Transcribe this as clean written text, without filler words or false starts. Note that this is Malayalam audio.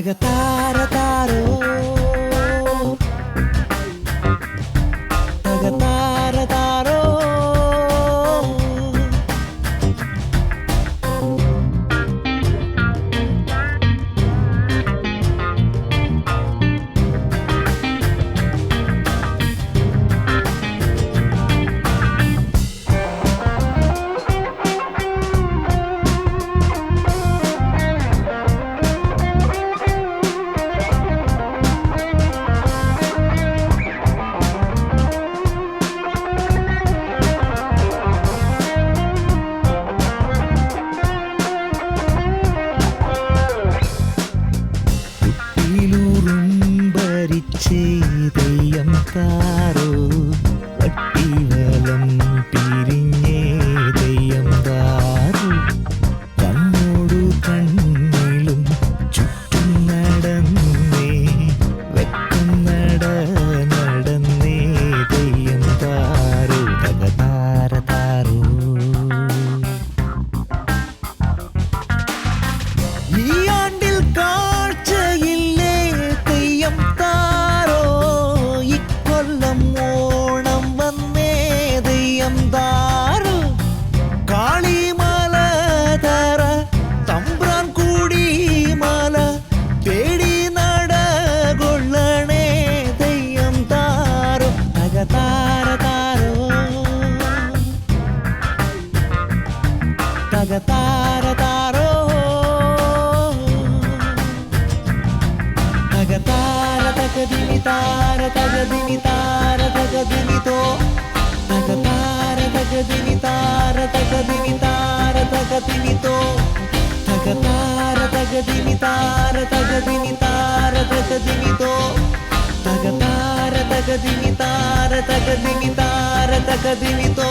తగతార తారో తగతార తారో ദൈവം താരോ വട്ടിവലം പിരിഞ്ഞേ ദൈവം താരോ കണ്ണോടു കണ്ണിലും ചുറ്റും നടന്നേ വെക്കം നടന്നേ ദൈവം താരോ തകതാര താരോ ഈ ആണ്ടിൽ കാഴ്ചയില്ലേ തെയ്യം താരോ ഇക്കൊല്ലം ഓണം വന്നേ തെയ്യം താരോ കാളിമല തറ തമ്പ്രാൻ കൂടി മല തേടി നടകൊള്ളണേ തെയ്യം താരോ തകതാര താരോ തകതാര താരോ തകതാര തകദിനി താര തകദിനി താര തകദിനിതോ തകതാര തകദിനി താര തകദിനി താര തകദിനിതോ തകതാര തകദിനി താര തകദിനി താര തകദിനിതോ തകതാര തകദിനി താര തകദിനി താര തകദിനിതോ